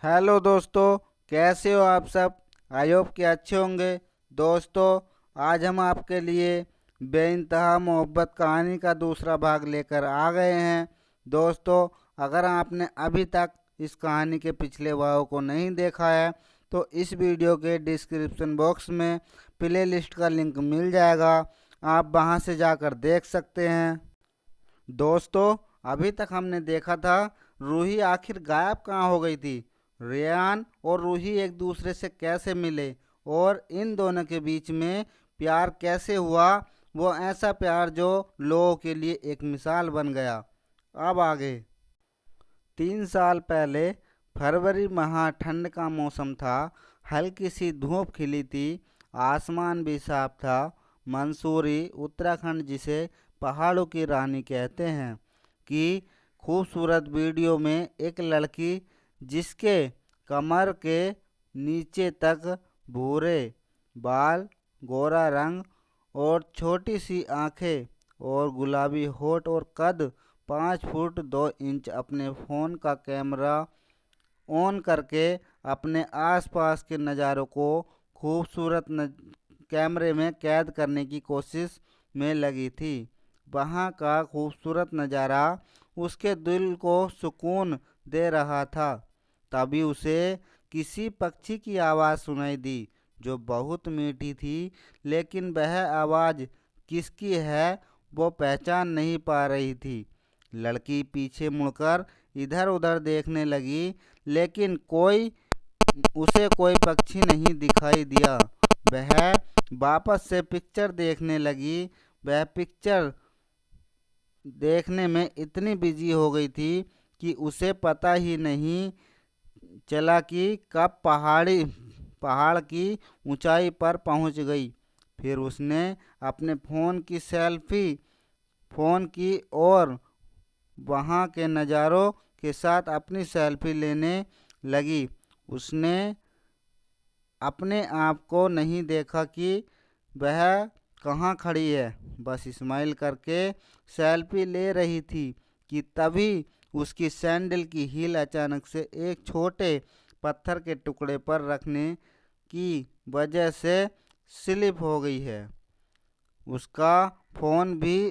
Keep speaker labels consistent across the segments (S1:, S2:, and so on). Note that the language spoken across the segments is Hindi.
S1: हेलो दोस्तों, कैसे हो आप सब। आई होप कि अच्छे होंगे। दोस्तों, आज हम आपके लिए बेइंतहा मोहब्बत कहानी का दूसरा भाग लेकर आ गए हैं। दोस्तों, अगर आपने अभी तक इस कहानी के पिछले भागों को नहीं देखा है तो इस वीडियो के डिस्क्रिप्शन बॉक्स में प्ले लिस्ट का लिंक मिल जाएगा। आप वहां से जाकर देख सकते हैं। दोस्तों, अभी तक हमने देखा था रूही आखिर गायब कहाँ हो गई थी। रेयान और रूही एक दूसरे से कैसे मिले और इन दोनों के बीच में प्यार कैसे हुआ। वो ऐसा प्यार जो लोगों के लिए एक मिसाल बन गया। अब आगे। 3 साल पहले फरवरी माह ठंड का मौसम था। हल्की सी धूप खिली थी। आसमान भी साफ था। मंसूरी उत्तराखंड, जिसे पहाड़ों की रानी कहते हैं, की खूबसूरत वीडियो में एक लड़की जिसके कमर के नीचे तक भूरे बाल, गोरा रंग और छोटी सी आंखें और गुलाबी होठ और कद 5 फुट 2 इंच, अपने फ़ोन का कैमरा ऑन करके अपने आसपास के नज़ारों को कैमरे में कैद करने की कोशिश में लगी थी। वहाँ का खूबसूरत नज़ारा उसके दिल को सुकून दे रहा था। तभी उसे किसी पक्षी की आवाज़ सुनाई दी जो बहुत मीठी थी, लेकिन वह आवाज़ किसकी है वो पहचान नहीं पा रही थी। लड़की पीछे मुड़कर इधर उधर देखने लगी, लेकिन उसे कोई पक्षी नहीं दिखाई दिया। वह वापस से पिक्चर देखने लगी। वह पिक्चर देखने में इतनी बिजी हो गई थी कि उसे पता ही नहीं चला कि कब पहाड़ की ऊंचाई पर पहुंच गई। फिर उसने अपने फ़ोन की और वहाँ के नज़ारों के साथ अपनी सेल्फी लेने लगी। उसने अपने आप को नहीं देखा कि वह कहाँ खड़ी है, बस स्माइल करके सेल्फी ले रही थी कि तभी उसकी सैंडल की हील अचानक से एक छोटे पत्थर के टुकड़े पर रखने की वजह से स्लिप हो गई है। उसका फ़ोन भी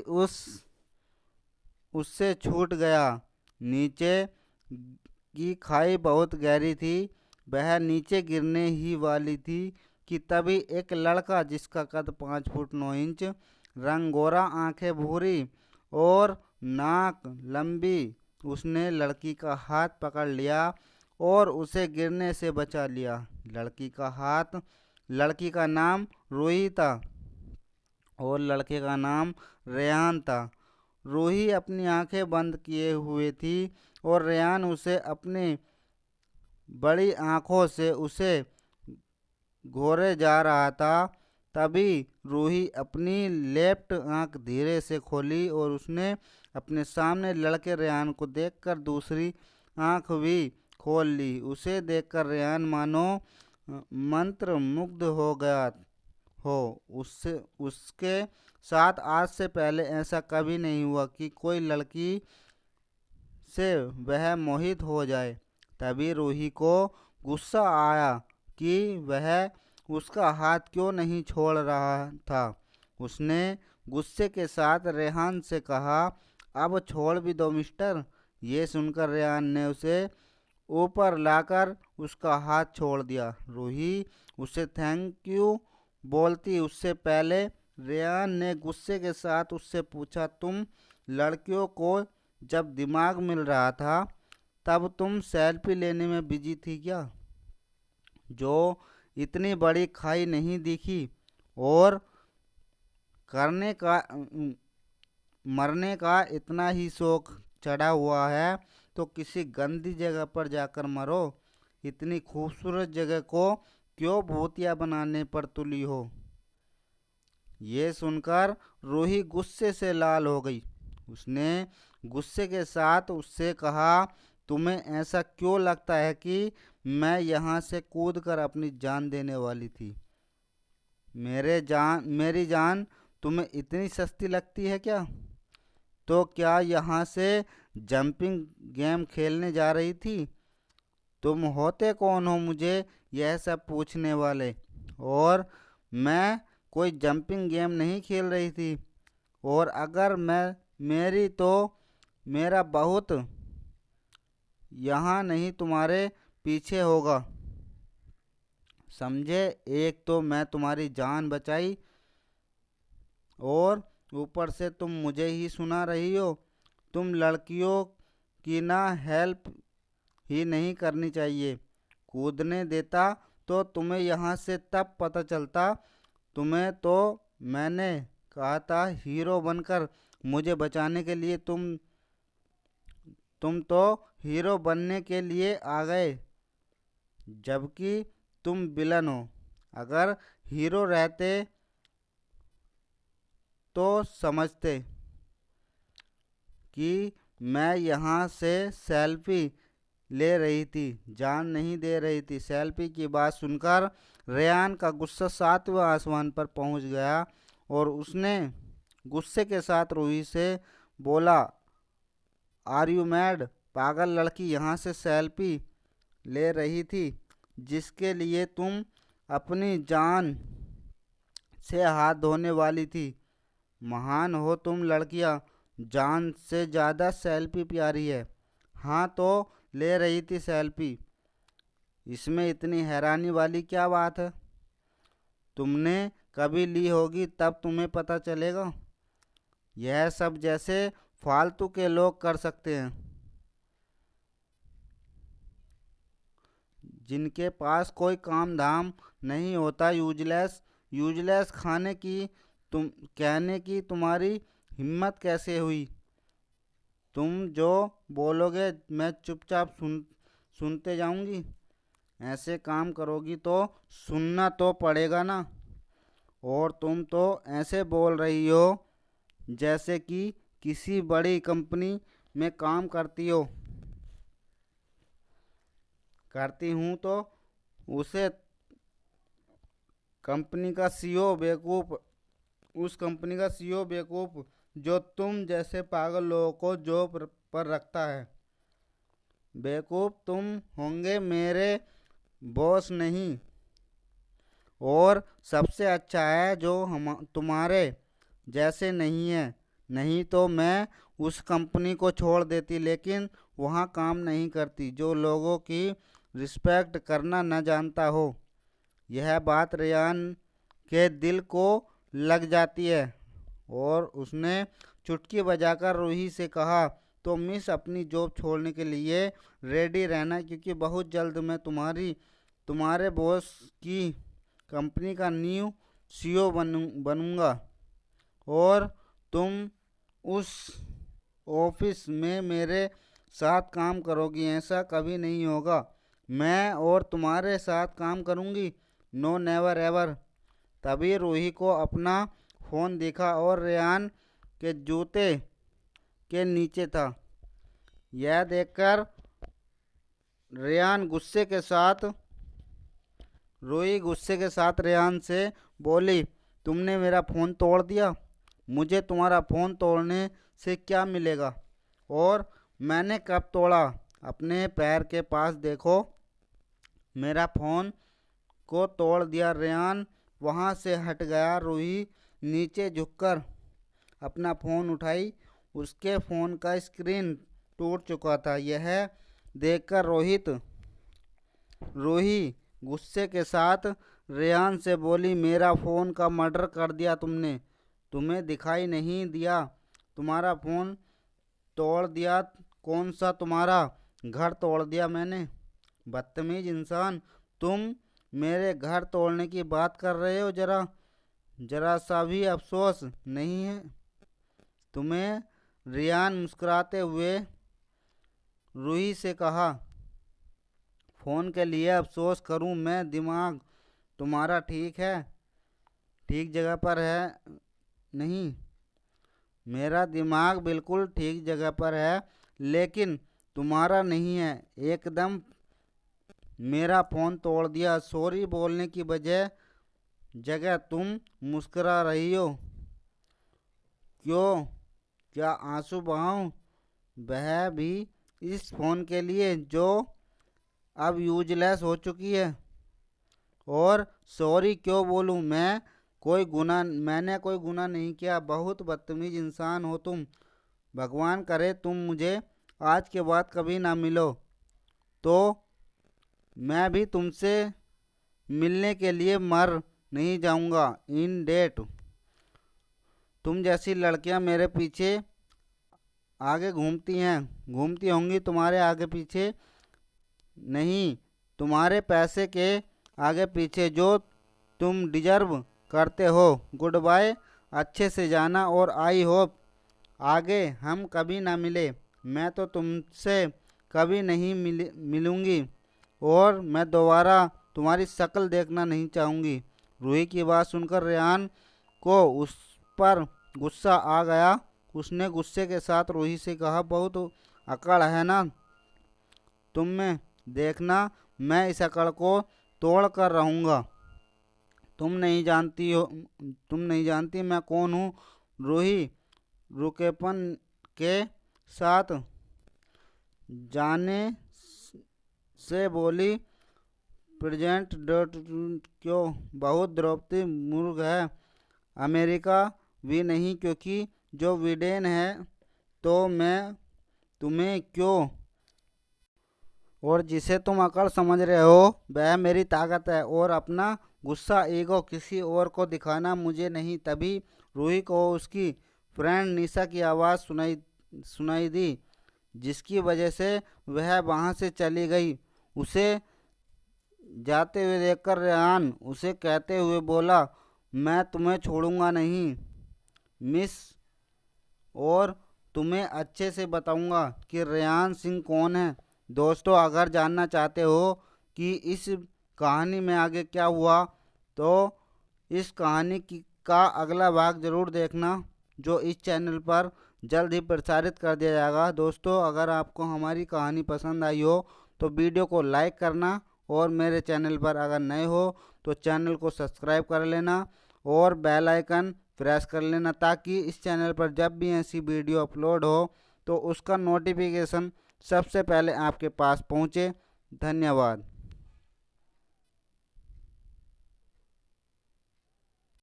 S1: उससे छूट गया। नीचे की खाई बहुत गहरी थी। वह नीचे गिरने ही वाली थी कि तभी एक लड़का, जिसका कद 5 फुट 9 इंच, रंग गोरा, आंखें भूरी और नाक लंबी, उसने लड़की का हाथ पकड़ लिया और उसे गिरने से बचा लिया। लड़की का नाम रूही था और लड़के का नाम रेहान था। रूही अपनी आंखें बंद किए हुए थी और रेहान उसे अपनी बड़ी आंखों से उसे घोरे जा रहा था। तभी रूही अपनी लेफ्ट आंख धीरे से खोली और उसने अपने सामने लड़के रेहान को देखकर दूसरी आंख भी खोल ली। उसे देखकर रेहान मानो मंत्र मुग्ध हो गया हो। उसके साथ आज से पहले ऐसा कभी नहीं हुआ कि कोई लड़की से वह मोहित हो जाए। तभी रूही को गुस्सा आया कि वह उसका हाथ क्यों नहीं छोड़ रहा था। उसने गुस्से के साथ रेहान से कहा, अब छोड़ भी दो मिस्टर। ये सुनकर रेहान ने उसे ऊपर लाकर उसका हाथ छोड़ दिया। रूही उसे थैंक यू बोलती उससे पहले रेहान ने गुस्से के साथ उससे पूछा, तुम लड़कियों को जब दिमाग मिल रहा था तब तुम सेल्फी लेने में बिजी थी क्या? जो इतनी बड़ी खाई नहीं दिखी और करने का मरने का इतना ही शौक चढ़ा हुआ है तो किसी गंदी जगह पर जाकर मरो। इतनी खूबसूरत जगह को क्यों भूतिया बनाने पर तुली हो? ये सुनकर रूही गुस्से से लाल हो गई। उसने गुस्से के साथ उससे कहा, तुम्हें ऐसा क्यों लगता है कि मैं यहाँ से कूदकर अपनी जान देने वाली थी? मेरी जान तुम्हें इतनी सस्ती लगती है क्या? तो क्या यहाँ से जंपिंग गेम खेलने जा रही थी? तुम होते कौन हो मुझे यह सब पूछने वाले? और मैं कोई जंपिंग गेम नहीं खेल रही थी, और अगर मैं मेरी तो मेरा बहुत यहाँ नहीं तुम्हारे पीछे होगा, समझे? एक तो मैं तुम्हारी जान बचाई और ऊपर से तुम मुझे ही सुना रही हो। तुम लड़कियों की ना हेल्प ही नहीं करनी चाहिए। कूदने देता तो तुम्हें यहाँ से तब पता चलता। तुम्हें तो मैंने कहा था हीरो बनकर मुझे बचाने के लिए। तुम तो हीरो बनने के लिए आ गए, जबकि तुम विलन हो। अगर हीरो रहते तो समझते कि मैं यहाँ से सेल्फी ले रही थी, जान नहीं दे रही थी। सेल्फी की बात सुनकर रेयान का गुस्सा सातवें आसमान पर पहुंच गया और उसने गुस्से के साथ रूही से बोला, आर यू मैड? पागल लड़की, यहाँ से सेल्फी ले रही थी जिसके लिए तुम अपनी जान से हाथ धोने वाली थी। महान हो तुम लड़कियां, जान से ज़्यादा सेल्फी प्यारी है। हाँ तो ले रही थी सेल्फी, इसमें इतनी हैरानी वाली क्या बात है? तुमने कभी ली होगी तब तुम्हें पता चलेगा। यह सब जैसे फालतू के लोग कर सकते हैं, जिनके पास कोई काम धाम नहीं होता। यूजलेस यूजलेस खाने की तुम कहने की तुम्हारी हिम्मत कैसे हुई? तुम जो बोलोगे मैं चुपचाप सुनते जाऊंगी? ऐसे काम करोगी तो सुनना तो पड़ेगा ना। और तुम तो ऐसे बोल रही हो जैसे कि किसी बड़ी कंपनी में काम करती हूँ तो उसे कंपनी का सीईओ बेवकूफ़ उस कंपनी का सीईओ बेवकूफ़ जो तुम जैसे पागल लोगों को जॉब पर रखता है। बेवकूफ़ तुम होंगे, मेरे बॉस नहीं। और सबसे अच्छा है जो हम तुम्हारे जैसे नहीं है। नहीं तो मैं उस कंपनी को छोड़ देती, लेकिन वहाँ काम नहीं करती जो लोगों की रिस्पेक्ट करना न जानता हो। यह बात रेयान के दिल को लग जाती है और उसने चुटकी बजाकर रूही से कहा, तो मिस अपनी जॉब छोड़ने के लिए रेडी रहना, क्योंकि बहुत जल्द मैं तुम्हारे बॉस की कंपनी का न्यू सीईओ बनूंगा और तुम उस ऑफिस में मेरे साथ काम करोगी। ऐसा कभी नहीं होगा। मैं और तुम्हारे साथ काम करूंगी, नो नेवर एवर। तभी रूही को अपना फ़ोन दिखा और रेयान के जूते के नीचे था। यह देखकर रेयान गुस्से के साथ रूही गुस्से के साथ रेयान से बोली, तुमने मेरा फ़ोन तोड़ दिया। मुझे तुम्हारा फ़ोन तोड़ने से क्या मिलेगा? और मैंने कब तोड़ा? अपने पैर के पास देखो। मेरा फ़ोन को तोड़ दिया। रेयान वहाँ से हट गया। रूही नीचे झुककर अपना फ़ोन उठाई। उसके फ़ोन का स्क्रीन टूट चुका था। यह देखकर रूही गुस्से के साथ रेयान से बोली, मेरा फ़ोन का मर्डर कर दिया तुमने। तुम्हें दिखाई नहीं दिया? तुम्हारा फ़ोन तोड़ दिया। कौन सा तुम्हारा घर तोड़ दिया मैंने? बदतमीज इंसान, तुम मेरे घर तोड़ने की बात कर रहे हो? जरा सा भी अफसोस नहीं है तुम्हें? रेयान मुस्कुराते हुए रूही से कहा, फ़ोन के लिए अफसोस करूं मैं? दिमाग तुम्हारा ठीक जगह पर है नहीं? मेरा दिमाग बिल्कुल ठीक जगह पर है, लेकिन तुम्हारा नहीं है एकदम। मेरा फ़ोन तोड़ दिया। सॉरी बोलने की जगह तुम मुस्कुरा रही हो। क्यों? क्या आंसू बहाऊं? वह भी इस फ़ोन के लिए जो अब यूजलेस हो चुकी है। और सॉरी क्यों बोलूं, मैंने कोई गुनाह नहीं किया। बहुत बदतमीज इंसान हो तुम। भगवान करे तुम मुझे आज के बाद कभी ना मिलो तो मैं भी तुमसे मिलने के लिए मर नहीं जाऊंगा। इन डेट तुम जैसी लड़कियां मेरे पीछे आगे घूमती होंगी, तुम्हारे आगे पीछे नहीं, तुम्हारे पैसे के आगे पीछे, जो तुम डिजर्व करते हो। गुड बाय, अच्छे से जाना और आई होप आगे हम कभी ना मिले। मैं तो तुमसे कभी नहीं मिलूंगी और मैं दोबारा तुम्हारी शक्ल देखना नहीं चाहूँगी। रूही की बात सुनकर रेहान को उस पर गुस्सा आ गया। उसने गुस्से के साथ रूही से कहा, बहुत अकड़ है ना तुम में, देखना मैं इस अकड़ को तोड़ कर रहूँगा। तुम नहीं जानती मैं कौन हूँ। रूही रुकेपन के साथ जाने से बोली, प्रेजेंट डॉट क्यों, बहुत द्रौपदी मुर्ग है, अमेरिका भी नहीं, क्योंकि जो विडेन है तो मैं तुम्हें क्यों, और जिसे तुम अकड़ समझ रहे हो वह मेरी ताकत है। और अपना गुस्सा ईगो किसी और को दिखाना मुझे नहीं। तभी रूही को उसकी फ्रेंड निशा की आवाज़ सुनाई दी, जिसकी वजह से वह वहाँ से चली गई। उसे जाते हुए देखकर रेहान उसे कहते हुए बोला, मैं तुम्हें छोड़ूंगा नहीं मिस, और तुम्हें अच्छे से बताऊंगा कि रेहान सिंह कौन है। दोस्तों, अगर जानना चाहते हो कि इस कहानी में आगे क्या हुआ तो इस कहानी का अगला भाग ज़रूर देखना, जो इस चैनल पर जल्द ही प्रसारित कर दिया जाएगा। दोस्तों, अगर आपको हमारी कहानी पसंद आई हो तो वीडियो को लाइक करना, और मेरे चैनल पर अगर नए हो तो चैनल को सब्सक्राइब कर लेना और बेल आइकन प्रेस कर लेना, ताकि इस चैनल पर जब भी ऐसी वीडियो अपलोड हो तो उसका नोटिफिकेशन सबसे पहले आपके पास पहुंचे। धन्यवाद।